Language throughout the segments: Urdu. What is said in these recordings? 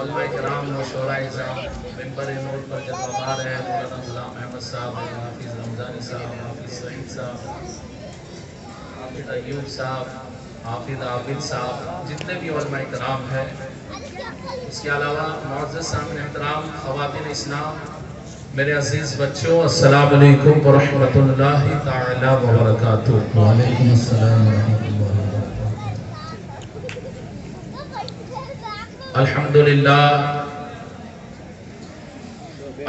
علماء کرام و شعراء اعظام منبر نور پر جلوہ بار ہے، مولانا غلام احمد صاحب، حافظ رمضانی صاحب، حافظ سعید صاحب، حافظ ایوب صاحب، حافظ عابد صاحب، جتنے بھی علماء کرام ہیں، اس کے علاوہ معزز سامعین احترام، خواتین اسلام، میرے عزیز بچوں، السلام علیکم ورحمۃ اللہ تعالی وبرکاتہ۔ وعلیکم السلام ورحمۃ اللہ وبرکاتہ۔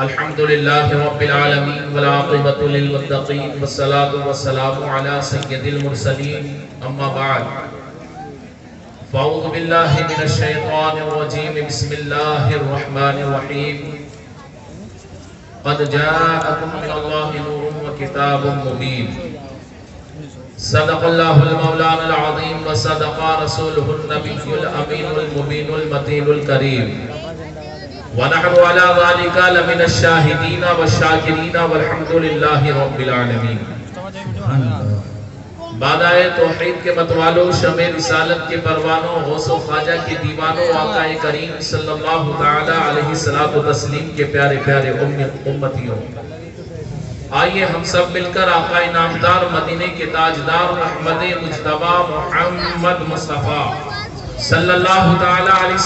الحمدللہ رب العالمین والعاقبۃ للمتقین والصلاۃ والسلام علی سید المرسلین، اما بعد فاعوذ باللہ من الشیطان الرجیم، بسم اللہ الرحمن الرحیم، قد جاءکم من اللہ نور وکتاب مبین، صدق اللہ المولانا العظیم وصدق رسولہ النبی الامین المبین المتین الکریم، ونحن على ذلك لمن الشاہدین والشاکرین والحمد للہ رب العالمین۔ بادائے توحید کے متوالوں، شمع رسالت کے پروانوں، غوث و خواجہ کے دیوانوں، آقا کریم صلی اللہ تعالی علیہ وسلم کے پیارے پیارے امتیوں، آئیے ہم سب مل کر آقا نامدار مدینے کے تاجدار احمد مجتبی محمد مصطفیٰ صلی اللہ تعالی علیہ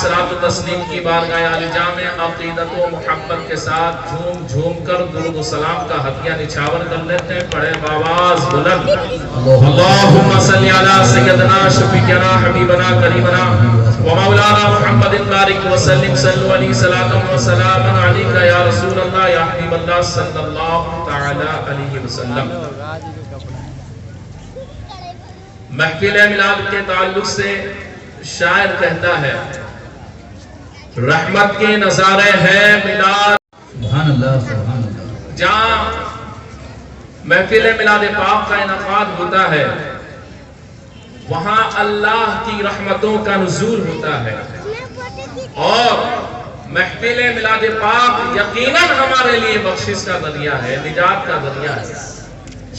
وسلم کی بارگاہ عالیجاں میں عقیدت و محبت کے ساتھ جھوم جھوم کر درود و سلام کا ہدیہ نچھاور کر لیتے ہیں۔ پڑھے باواز بلند، اللہم صلی علی سیدنا شفیعنا حبیبنا کریمنا و مولانا محمد بارک وسلم، صلو علیہ صلاۃ و سلام علیک یا رسول اللہ یا حبیب اللہ صلی اللہ تعالی علیہ وسلم۔ محفل میلاد کے تعلق سے شاعر کہتا ہے، رحمت کے نظارے ہیں میلاد، سبحان اللہ سبحان اللہ۔ جہاں محفل میلاد پاک کا انعقاد ہوتا ہے وہاں اللہ کی رحمتوں کا نزول ہوتا ہے، اور محفل میلاد پاک یقیناً ہمارے لیے بخشش کا ذریعہ ہے، نجات کا ذریعہ ہے۔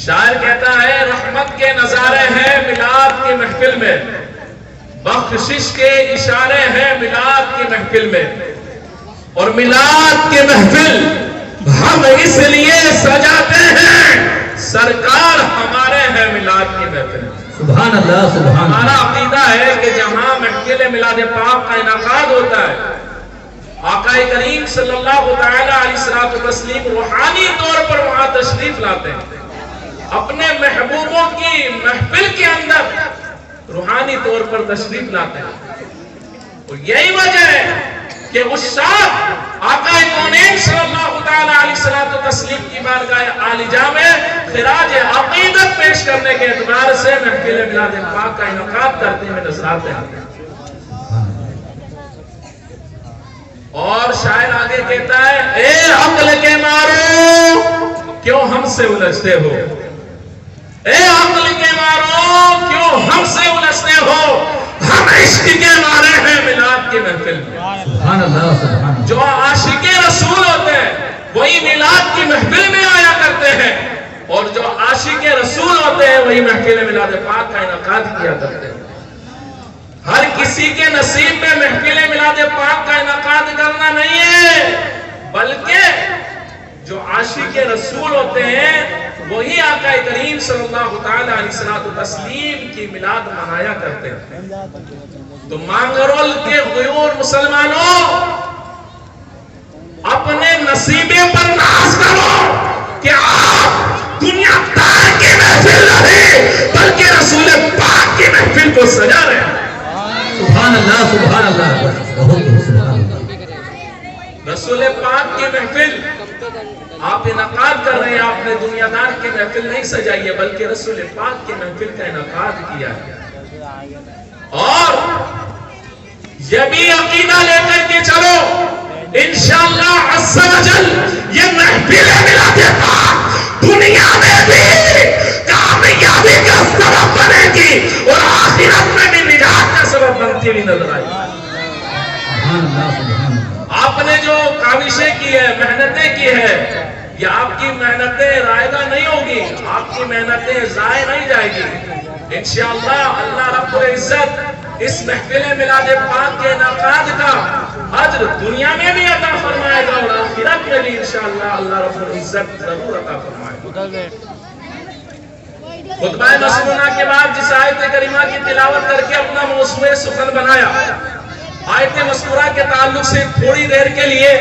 شاعر کہتا ہے، رحمت کے نظارے ہیں میلاد کی محفل میں، بخشش کے اشارے ہیں میلاد کی محفل میں، اور میلاد کی محفل ہم اس لیے سجاتے ہیں، سرکار ہمارے ہیں میلاد کی محفل۔ سبحان اللہ سبحان اللہ۔ ہمارا عقیدہ ہے کہ جہاں محفل میلاد پاک کا انعقاد ہوتا ہے، آقا کریم صلی اللہ تعالی علیہ وسلم روحانی طور پر وہاں تشریف لاتے ہیں، اپنے محبوبوں کی محفل کے اندر روحانی طور پر تشریف لاتے ہیں، اور یہی وجہ ہے کہ اس شاہ آقا کونین صلی اللہ تعالی علیہ وسلم کی بارگاہ عالیجاں میں خراج عقیدت پیش کرنے کے اعتبار سے محفل میلاد پاک کا انعقاد کرتے ہوئے نظر آتے ہیں۔ اور شاعر آگے کہتا ہے، اے عقل کے مارو کیوں ہم سے الجھتے ہو، اے عقل کے مارو کیوں ہم سے الجھتے ہو، ہم عشق کے مارے ہیں میلاد کی محفل میں۔ سبحان اللہ سبحان اللہ۔ جو عاشق رسول ہوتے ہیں وہی میلاد کی محفل میں آیا کرتے ہیں، اور جو عاشق رسول ہوتے ہیں وہی محفل میلاد پاک کا انعقاد کیا کرتے ہیں۔ ہر کسی کے نصیب میں محفل میلاد پاک کا انعقاد کرنا نہیں ہے، بلکہ جو عاشق رسول ہوتے ہیں وہی آقا کریم صلی اللہ تعالی علیہ وسلم کی میلاد منایا کرتے ہیں۔ تو مانگرول کے غیور مسلمانوں، اپنے نصیبے پر ناز کرو کہ آپ دنیا دار کی محفل نہیں بلکہ رسول پاک کی محفل کو سجا رہے ہیں۔ سبحان اللہ سبحان اللہ، بہت سبحان اللہ۔ رسول پاک کی محفل آپ انعقاد کر رہے ہیں، آپ نے دنیا دار کی محفل نہیں سجائی ہے بلکہ رسول پاک کی محفل کا انعقاد کیا ہے۔ اور یہ بھی عقیدہ لے کر کے چلو، انشاءاللہ عز و جل یہ محفل میلاد پاک دنیا میں بھی کامیابی کا سبب بنے گی اور آخرت میں بھی نجات کا سبب بنتی ہوئی نظر آئے گی۔ سبحان اللہ سبحان اللہ۔ آپ نے جو کاوشیں کی ہے، محنتیں کی ہے، یہ آپ کی محنتیں رائگاں نہیں ہوگی، آپ کی محنتیں ضائع نہیں جائے گی۔ انشاءاللہ اللہ رب العزت اس محفل میلاد پاک کے انعقاد کا اجر انشاءاللہ اللہ رب العزت ضرور عطا فرمائے۔ خطبہ مسنونہ کے بعد جس آیت کریمہ کی تلاوت کر کے اپنا موضوع سخن بنایا، آیت مذکورہ کے تعلق سے تھوڑی دیر کے لیے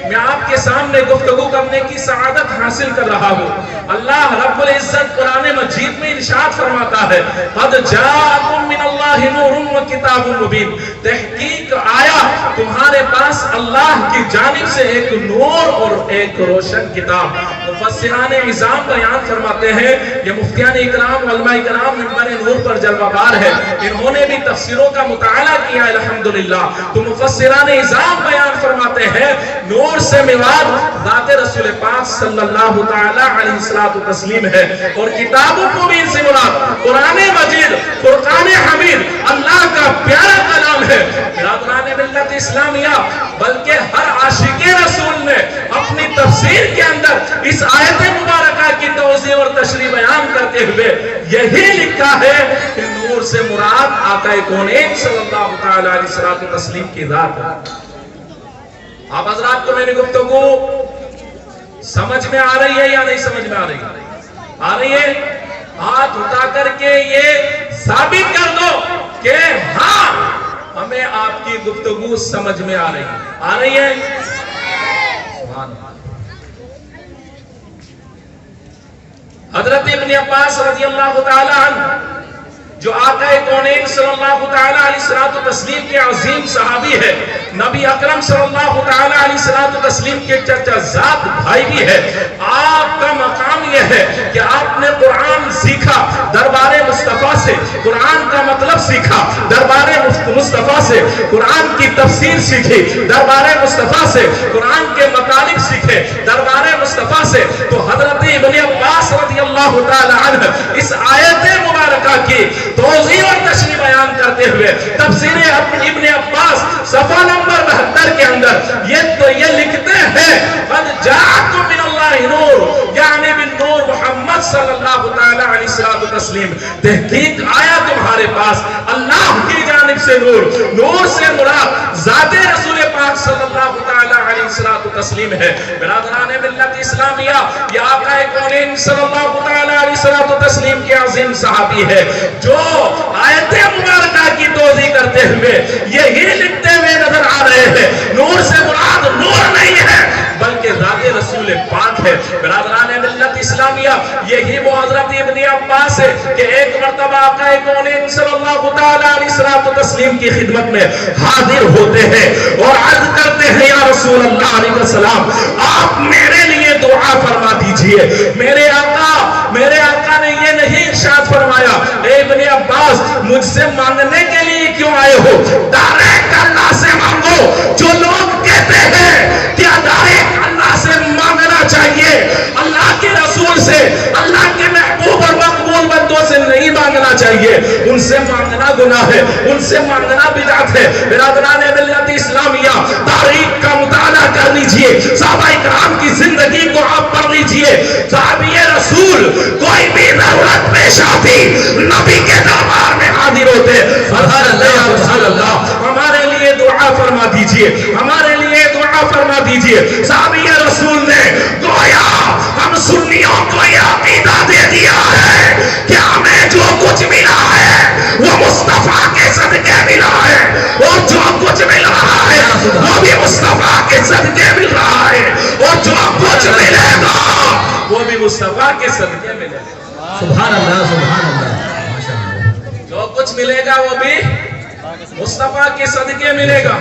میں آپ کے سامنے گفتگو کرنے کی سعادت حاصل کر رہا ہوں۔ اللہ رب العزت قرآن مجید میں ارشاد فرماتا ہے قد جاءکم من اللہ نور و کتاب مبین، تحقیق آیا تمہارے پاس اللہ کی جانب سے ایک نور اور ایک روشن کتاب۔ مفسران عظام بیان فرماتے ہیں، یہ مفتیان اکرام علماء اکرام منبر نور پر جلوہ بار ہے، انہوں نے بھی تفسیروں کا مطالعہ کیا الحمدللہ۔ تو مفسران عظام بیان فرماتے ہیں نور سے مراد ذات رسول پاک صلی اللہ تعالی علیہ وسلم ہے، اور کتاب مبین سے مراد قرآن مجید فرقان حمید اللہ کا پیارا کلام ہے۔ برادران ملت اسلامیہ، بلکہ ہر عاشق رسول نے اپنی تفسیر کے اندر اس آیت مبارکہ کی توضیح اور تشریح بیان کرتے ہوئے یہی لکھا ہے کہ نور سے مراد آقا کونین صلی اللہ تعالی علیہ وسلم کی ذات ہے۔ آپ حضرات کو میری گفتگو سمجھ میں آ رہی ہے یا نہیں سمجھ میں آ رہی ہے؟ آ رہی ہے؟ ہاتھ اٹھا کر کے یہ ثابت کر دو کہ ہاں ہمیں آپ کی گفتگو سمجھ میں آ رہی ہے۔ آ رہی ہے؟ حضرت ابن عباس رضی اللہ تعالی عنہ جو آقا کونین صلی اللہ تعالی علیہ وسلم کے عظیم صحابی ہے، نبی اکرم صلی اللہ تعالی علیہ وسلم کے چچا زاد بھائی بھی ہے، آپ کا مقام یہ ہے کہ آپ نے قرآن سیکھا دربار مصطفیٰ سے، قرآن کا مطلب سیکھا دربار مصطفیٰ سے، قرآن کی تفسیر سیکھی دربار مصطفیٰ سے، قرآن کے مطالب سیکھے دربار مصطفیٰ سے۔ تو حضرت ابن عباس رضی اللہ تعالی عنہ اس آیت مبارکہ کی توضیح اور تشریح بیان کرتے ہوئے تفسیر ابن عباس صفحہ نمبر 72 کے اندر یہ لکھتے ہیں قد جاءکم من اللہ نور، یعنی من نور محمد صلی اللہ تعالی علیہ وسلم، تحقیق آیا تمہارے پاس اللہ کی جانب سے نور، نور سے مراد ذات رسول پاک صلی اللہ تعالی علیہ وسلم ہے۔ برادران ملت اسلامیہ، یہ آقا کونین صلی اللہ تعالی علیہ وسلم کے عظیم صحابی ہے جو آیت مبارکہ کی توضیح کرتے ہوئے یہی لکھتے ہوئے نظر آ رہے ہیں نور سے مراد نور نہیں ہے بلکہ ذات رسول پاک ہے۔ برادران ملت اسلامیہ، یہی وہ حضرت ابن عباس ہے کہ ایک مرتبہ آقا کونین صلی اللہ تعالی علیہ وسلم کی خدمت میں حاضر ہوتے ہیں اور عرض کرتے ہیں یا رسول اللہ علیہ السلام آپ میرے لیے دعا فرما دیجئے۔ میرے آقا نے یہ نہیں ارشاد فرمایا اے ابن عباس مجھ سے مانگنے کے لیے کیوں آئے ہو، ڈائریکٹ اللہ سے مانگو۔ جو لوگ کہتے ہیں کہ ڈائریکٹ اللہ سے مانگنا چاہیے، اللہ کے رسول سے، اللہ کے محبوب اور مقبول بندوں سے نہیں مانگنا چاہیے، ان سے مانگنا گناہ ہے، ان سے مانگنا بدعت ہے۔ برادران ملت اسلامیہ، تاریخ کا مطالعہ کر لیجئے، صحابہ کرام کی زندگی کو آپ پڑھ لیجئے۔ صحابی رسول کوئی بھی ضرورت پیش آتی نبی کے دربار میں حاضر ہوتے، سبحان اللہ ہمارے لیے دعا فرما دیجئے، ہمارے لیے دعا فرما دیجئے۔ صحابی رسول نے گویا ہم سنیوں کو یہ عقیدہ دے دیا ہے کہ ہمیں جو کچھ ملا ہے وہ مصطفیٰ کے صدقے ملا ہے، اور جو کچھ مل رہا ہے وہ بھی مصطفیٰ کے صدقے مل رہا ہے، اور جو کچھ ملے گا وہ بھی مصطفیٰ کے صدقے ملے گا۔ سبحان اللہ سبحان اللہ، ماشاءاللہ، جو کچھ ملے گا وہ بھی مصطفیٰ کے صدقے ملے گا۔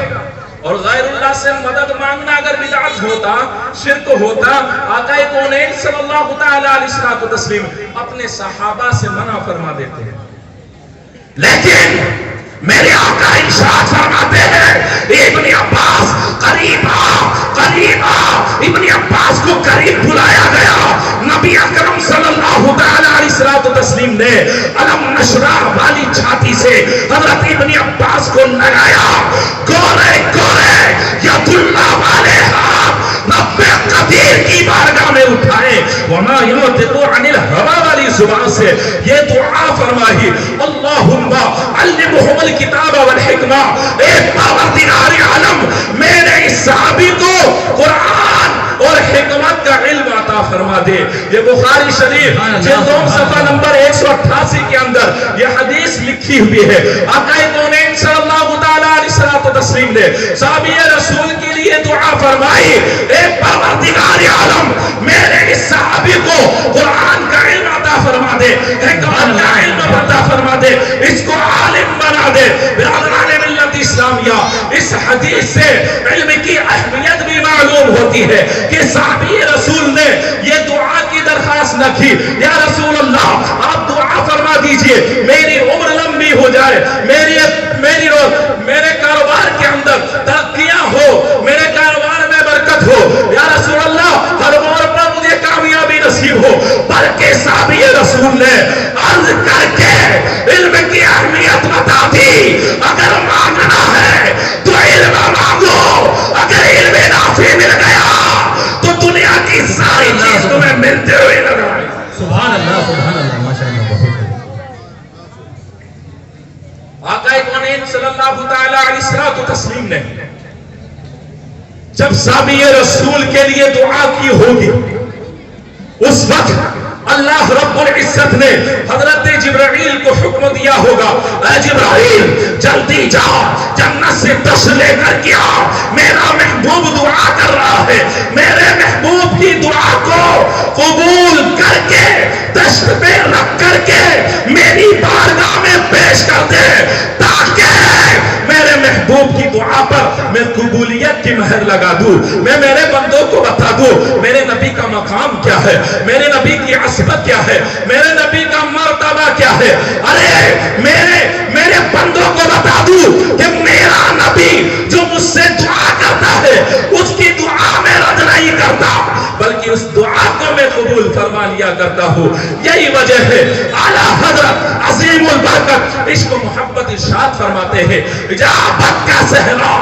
اور غیر اللہ سے مدد مانگنا اگر بدعت ہوتا، شرک ہوتا، آقا کونین صلی اللہ تعالی علیہ وسلم اپنے صحابہ سے منع فرما دیتے ہیں، لیکن میرے آقا ارشاد فرماتے ہیں ابن عباس قریب آ، قریب آ۔ ابن عباس کو قریب بلایا گیا، نبی اکرم صلی اللہ تعالی علیہ وسلم نے علم نشرہ والی چھاتی سے حضرت ابن عباس کو لگایا، گورے گورے ید اللہ والے ہاتھ رب قدیر کی بارگاہ میں اٹھائے، وما ينطق عن الهوى والی زبان سے یہ دعا فرمائی اللہم علمہم الکتاب والحکمہ، اے پروردگار عالم میرے اس صحابی کو قرآن اور حکمت فرما دے. یہ بخاری شریف جلد دوم صفحہ نمبر 188 کے اندر یہ حدیث لکھی ہوئی ہے. آقا کونین صلی اللہ تعالیٰ علیہ وسلم نے صحابی رسول کے لیے دعا فرمائی، اے پروردگار عالم میرے اس صحابی کو قرآن کا علم عطا فرما دے، حکمت کا علم عطا فرما دے، اس کو عالم بنا دے. برادران ملت اسلامیہ، اس حدیث سے علم کی اہمیت بھی معلوم ہوتی ہے کہ صحابی رسول نے یہ دعا کی درخواست نہ کی، یا رسول اللہ آپ دعا فرما دیجئے میری عمر لمبی ہو جائے، میرے کاروبار کے اندر ترقیاں ہو، میرے کاروبار میں برکت ہو، یا رسول اللہ ہر موڑ پر مجھے کامیابی نصیب ہو. بلکہ صحابی رسول نے عرض کر کے علم کی اہمیت بتا دی. اگر مانگنا ہے تو علم مانگو، اگر علم نافع مل گیا تو دنیا کی ساری چیز تمہیں ملتے ہوئے لگا. سبحان اللہ سبحان اللہ ماشاءاللہ. آقا کونین صلی اللہ تعالیٰ علیہ وسلم نے جب صحابی رسول کے لیے دعا کی ہوگی، اس وقت اللہ رب العزت نے حضرت جبرائیل کو حکم دیا ہوگا، اے جبرائیل جلدی جا جنت سے دست لے کر کیا، میرا محبوب دعا کر رہا ہے، میرے محبوب کی دعا کو قبول کر کے دست پہ رکھ کر کے میری بارگاہ میں پیش کر دے، تاکہ میرے محبوب کی دعا پر میں قبولیت کی مہر لگا دوں. میں میرے بندوں کو بتا دوں میرے نبی کا مقام کیا ہے، میرے نبی کی عصمت کیا ہے، میرے نبی کا مرتبہ کیا ہے. ارے میرے بندوں کو بتا دوں کہ میرا نبی جو مجھ سے دعا کرتا ہے اس کی دعا میں رد نہیں کرتا، بلکہ اس دعا کو میں قبول فرما لیا کرتا ہوں. یہی وجہ ہے اعلیٰ حضرت عظیم البرکت عشق و محبت ارشاد فرماتے ہیں، اجابت کا صحرا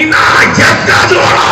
عنایت کا جوڑا،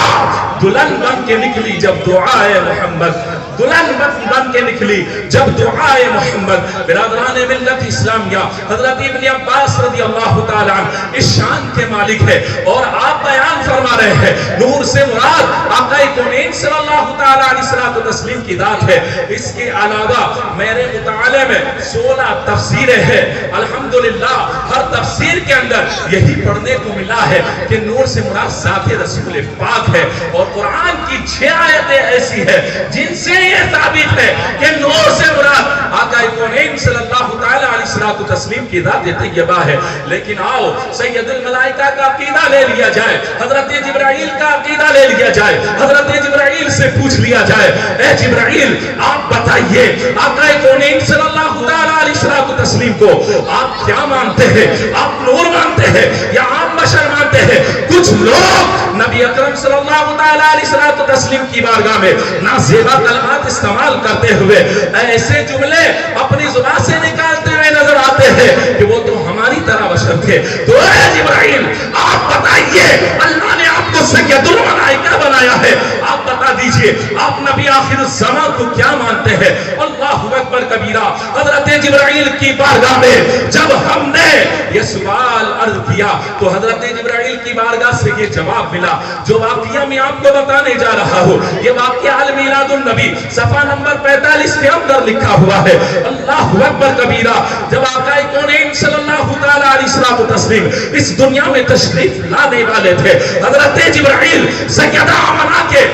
دلہن بن کے نکلی جب دعائے محمد، دلہن بن کے نکلی جب دعائے محمد. برادران ملت اسلامیہ، حضرت ابن عباس رضی اللہ تعالیٰ عنہ اس شان کے مالک ہے اور آپ بیان فرما رہے ہیں نور سے مراد آقا کونین صلی اللہ تعالیٰ علیہ وسلم کی ذات ہے. اس کے علاوہ میرے مطالعے میں 16 تفسیریں ہیں. الحمدللہ ہر تفسیر کے اندر یہی پڑھنے کو ملا ہے کہ نور سے مراد ذات رسول پاک ہے، اور قرآن کی 6 آیتیں ایسی ہیں جن سے یہ ثابت ہے کہ نور سے مراد آقا کونین صلی اللہ تعالیٰ علیہ وسلم کی ذات طیبہ ہے. لیکن آؤ سید الملائکہ کا عقیدہ لے لیا جائے، حضرت جبرائیل کا عقیدہ لے لیا جائے، حضرت جبرائیل سے پوچھ لیا جائے، اے جبرائیل آپ بتائیے آقا کونین صلی اللہ تعالیٰ علیہ وسلم کو آپ کیا مانتے ہیں؟ آپ نور مانتے ہیں یا عام بشر مانتے ہیں؟ کچھ لوگ نبی اکرم صلی اللہ تعالیٰ علیہ وسلم کی بارگاہ میں نازیبا کلمات استعمال کرتے ہوئے ایسے جملے اپنی زبان سے نکالتے ہوئے نظر آتے ہیں کہ وہ تو ہماری طرح بشر تھے. تو اے جبرائیل آپ بتائیے اللہ نے آپ کو سید الملائکہ بنایا ہے، آپ بتا دیجئے آپ نبی آخر الزمان کو کیا مانتے ہیں؟ اللہ اکبر کبیرہ. حضرت جبرائیل کی بارگاہ میں جب ہم نے یہ سوال عرض کیا تو حضرت جبرائیل کی بارگاہ سے یہ جواب ملا جو واقعہ میں آپ کو بتانے جا رہا ہوں. یہ واقعہ المیلاد النبی صفحہ نمبر 45 کے اندر لکھا ہوا ہے. اللہ اکبر کبیرہ. جب آقا کونین صلی اللہ تعالیٰ علیہ وسلم اس دنیا میں تشریف لانے والے تھے، حضرت جبرائیل سیدہ آمنہ کے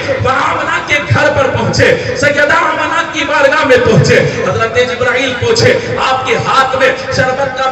گھر پر پہنچے، سیدہ آمنہ کی بارگاہ میں پہنچے. حضرت جبرائیل پوچھے آپ کے ہاتھ میں شربت کا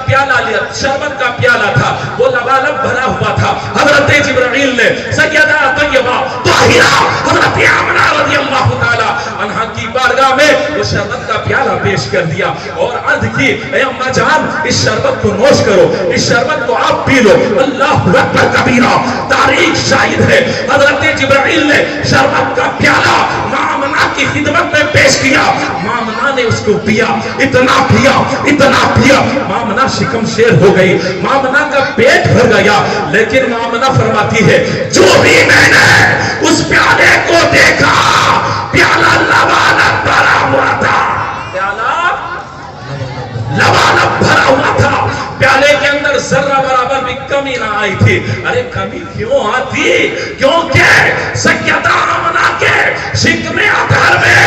پیالہ تھا، وہ لبالب بھرا ہوا تھا. حضرت جبرائیل نے سیدہ طیبہ طاہرہ حضرت آمنہ رضی اللہ تعالی عنہا کی بارگاہ میں وہ شربت کا پیالہ پیش کر دیا اور عرض کی اے اماں جان اس شربت کو نوش کرو، اس شربت کو آپ پی لو. اللہ اکبر کبیرہ. تاریخ شاہد ہے حضرت جبرائیل نے شربت کا پیالہ ماں آمنہ کی خدمت میں پیش کیا. ماں آمنہ نے اس کو پیا، اتنا پیا ماں آمنہ شکم شیر ہو گئی، ماں آمنہ کا پیٹ بھر گیا. لیکن ماں آمنہ فرماتی ہے جو بھی میں نے اس پیالے کو دیکھا پیالہ لبالب بھرا ہوا تھا، پیالے کے اندر ذرہ برابر بھی کمی نہ آئی تھی. ارے کمی کیوں آتی؟ کیونکہ سیدہ آمنہ کے شکم اطہر میں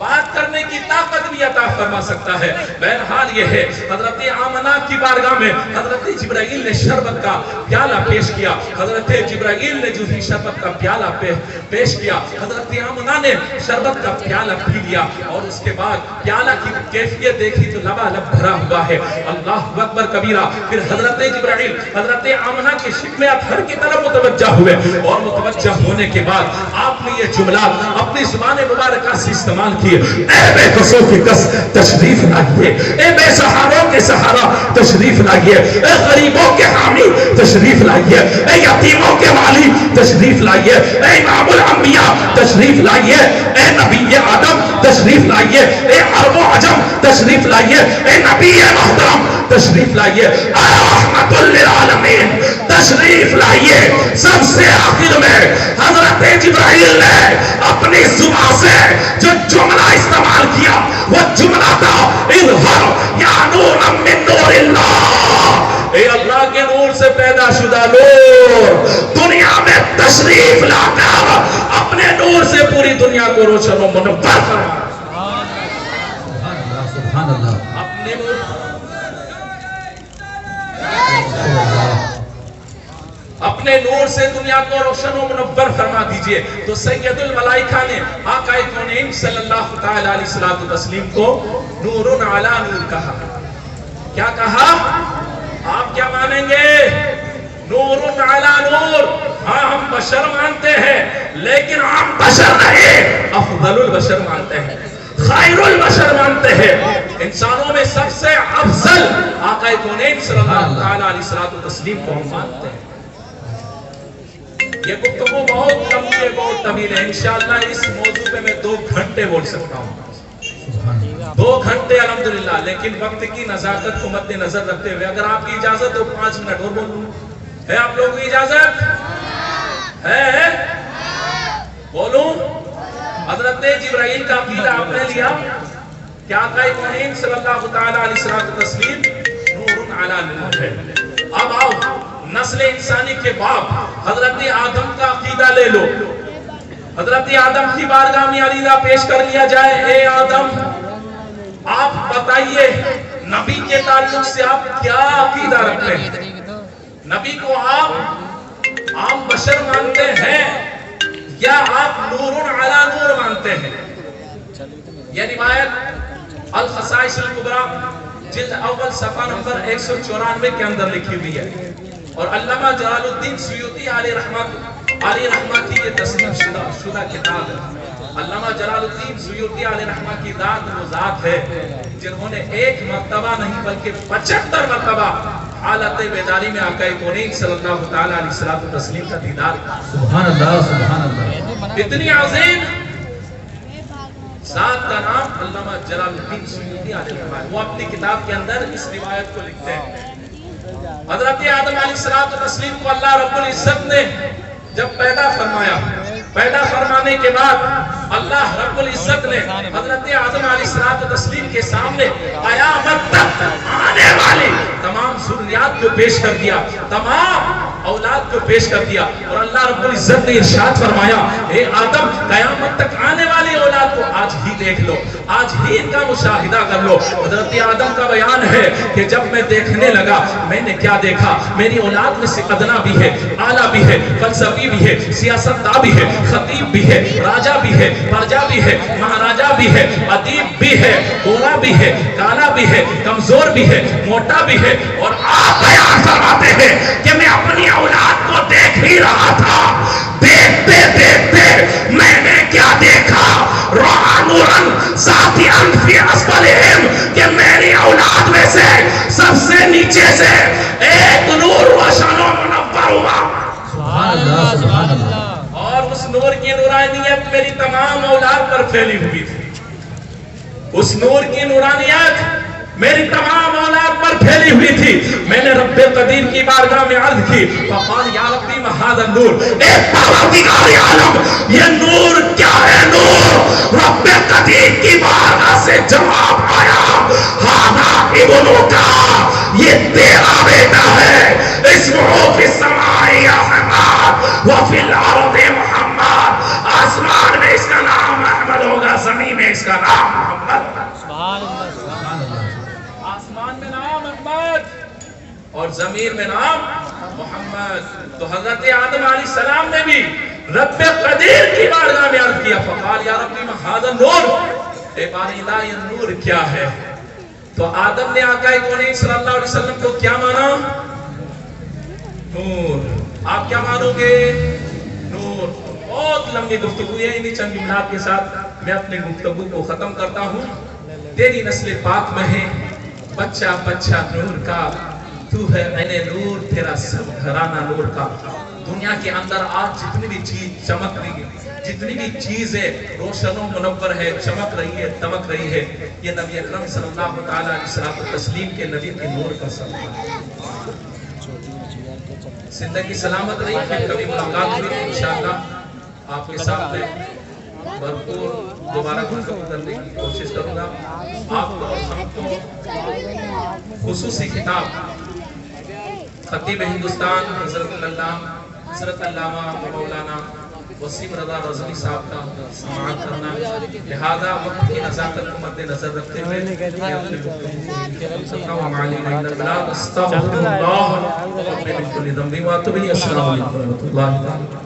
بات کرنے کی طاقت بھی عطا فرما سکتا ہے. بہرحال یہ ہے حضرت آمنہ کی بارگاہ میں حضرت جبرائیل نے شربت کا پیالہ پیش کیا. حضرت جبرائیل نے جو ہی شربت کا پیالہ پیش کیا, حضرت آمنہ نے شربت کا پیالہ پی لیا اور اس کے بعد پیالہ کی کیفیت دیکھی تو لبالب بھرا ہوا ہے. اللہ اکبر کبیرہ. پھر حضرت جبرائیل حضرت آمنہ کے شکم اطہر کی طرف متوجہ ہوئے اور متوجہ ہونے کے بعد آپ نے یہ جملات اپنی زبان مبارکہ سے استعمال کیے. اے بے کسوں کی کس تشریف لائیے, اے بے سہاروں کے سہارا تشریف لائیے, اے غریبوں کے حامی تشریف لائیے, اے یتیموں کے والی تشریف لائیے, اے امام الانبیاء تشریف لائیے, اے نبی آدم تشریف لائیے, اے عرب و عجم تشریف لائیے, اے نبی محترم تشریف لائیے, اے رحمت للعالمین تشریف لائیے. سب سے آخر میں حضرت جبرائیل نے اپنی زبان سے جو جملہ استعمال کیا وہ جملہ تھا اظہر یا نور من نور اللہ, اے اللہ کے نور سے پیدا شدہ نور دنیا میں تشریف لا کر اپنے نور سے پوری دنیا کو روشن و منور فرما. سبحان اللہ. اپنے اپنے نور سے دنیا کو روشن و منور فرما دیجئے. تو سید الملائکہ نے آقا کونین صلی اللہ تعالی علیہ وسلم کو نور علی نور کہا. کیا کہا؟ آپ کیا مانیں گے؟ نور علی نور. ہاں ہم بشر مانتے ہیں لیکن ہم بشر نہیں, افضل البشر مانتے ہیں, خیر البشر مانتے ہیں. انسانوں میں سب سے افضل آقا کونین صلی اللہ علیہ وسلم کو ہم مانتے ہیں. یہ گفتگو بہت لمبی ہے, بہت طویل ہے. انشاءاللہ اس موضوع پہ میں 2 گھنٹے بول سکتا ہوں, 2 گھنٹے الحمدللہ. لیکن وقت کی نزاکت کو مد نظر رکھتے ہوئے اگر آپ کی اجازت ہو 5 منٹ اور بولوں. ہے آپ لوگوں کی اجازت؟ ہے بولوں. حضرت جبرائیل کا عقیدہ آپ نے لیا کہ آقا کونین صلی اللہ تعالی علیہ وسلم نور علی نور ہے. اب آؤ نسل انسانی کے باپ حضرت آدم کا عقیدہ لے لو. حضرت آدم کی بارگاہ میں عقیدہ پیش کر لیا جائے. اے آدم آپ بتائیے نبی کے تعلق سے آپ کیا عقیدہ رکھتے ہیں؟ نبی کو آپ عام بشر مانتے ہیں یا آپ نور علی نور مانتے ہیں؟ یہ روایت الخصائص الکبریٰ جلد اول صفحہ نمبر 194 کے اندر لکھی ہوئی ہے اور علامہ جلال الدین سیوطی علیہ رحمہ کی یہ تصنیف شدہ کتاب ہے. علامہ جلال الدین سیوطی علیہ رحمہ کی ذات وہ ذات ہے جنہوں نے 1 مرتبہ نہیں بلکہ 75 مرتبہ حالت بیداری میں آقا کونین صلی اللہ تعالی علیہ وسلم کا دیدار. سبحان اللہ. سبحان اللہ. اتنی عظیم ذات کا نام علامہ جلال الدین سیوطی علیہ رحمہ. وہ اپنی کتاب کے اندر اس روایت کو لکھتے ہیں. حضرت آدم علیہ السلام کو اللہ رب العزت نے جب پیدا فرمایا, پیدا فرمانے کے بعد اللہ رب العزت نے حضرت آدم علیہ السلام کے سامنے قیامت تک آنے والی تمام ذریات کو پیش کر دیا, تمام اولاد کو پیش کر دیا اور اللہ رب العزت نے ارشاد فرمایا اے آدم قیامت تک آنے والی اولاد کو آج ہی دیکھ لو, آج ہی ان کا مشاہدہ کر لو. حضرت آدم کا بیان ہے کہ جب میں دیکھنے لگا میں نے کیا دیکھا, میری اولاد میں سے ادنا بھی ہے, اعلیٰ بھی ہے, فلسفی بھی ہے, سیاستداں بھی ہے, خطیب بھی ہے, راجہ بھی ہے, پرجا بھی ہے, مہاراجہ بھی ہے, ادیب بھی ہے, گورا بھی ہے, کالا بھی ہے, کمزور بھی ہے, موٹا بھی ہے. اور آپ بیان فرماتے ہیں کہ میں اپنی اولاد کو دیکھ ہی رہا تھا, دیکھتے دیکھتے میں نے کیا دیکھا, نورن ذاتی فی اسفلہم, کہ میری اولاد میں سے سب سے نیچے سے ایک نور روشن و منور ہوا. سبحان اللہ. سبحان اللہ. اور اس نور کی نورانیت میری تمام اولاد پر پھیلی ہوئی تھی. اس نور کی نورانیت میری تمام اولاد پر پھیلی ہوئی تھی. میں نے رب قدیر کی بارگاہ میں عرض کی فقال یا ربی مہذا النور, اے پروردگار عالم یہ نور کیا ہے؟ نور رب قدیر کی بارگاہ سے جواب آیا ہاذا ابنو کا, یہ تیرا بیٹا ہے, اسمہ فی السماء احمد وفی الارض محمد. آسمان میں اس کا نام احمد ہوگا, زمین میں اس کا نام اور ضمیر میں نام محمد. تو حضرت آدم علیہ السلام نے بھی رب قدیر کی بارگاہ میں عرض کیا فقال یا ربی ما ھذا النور، اے باری اللہ یہ نور کیا ہے؟ تو آدم نے آقا کونین صلی اللہ علیہ وسلم کو کیا مانا؟ نور. آپ کیا مانو گے؟ نور. بہت لمبی گفتگو ہے، انہی چند جملات کے ساتھ میں اپنے گفتگو کو ختم کرتا ہوں. تیری نسل پاک میں ہے بچہ بچہ نور کا، تو ہے عین نور، تیرا سب گھرانہ نور کا. دنیا کے اندر آج جتنی بھی چیز چمک رہی ہے، جتنی بھی چیزیں روشن و منور ہے، چمک رہی ہے، دمک رہی ہے، یہ نبی اکرم صلی اللہ علیہ وسلم کے نبی کے نور کا سبب ہے. زندگی سلامت رہی ہے، کبھی ملاقات ہوئی انشاءاللہ آپ کے ساتھ میں بھرپور دوبارہ گفتگو کرنے کی کوشش کروں گا. آپ کو ہم کو خصوصی خطاب خطیب ہندوستان حضرت علامہ مولانا وسیم رضا رضوی صاحب کا سماعت کرنا، لہذا وقت کی نزاکت کو مد نظر رکھتے ہوئے میں اپنے گفتگو السلام علیکم ورحمۃ اللہ وبرکاتہ.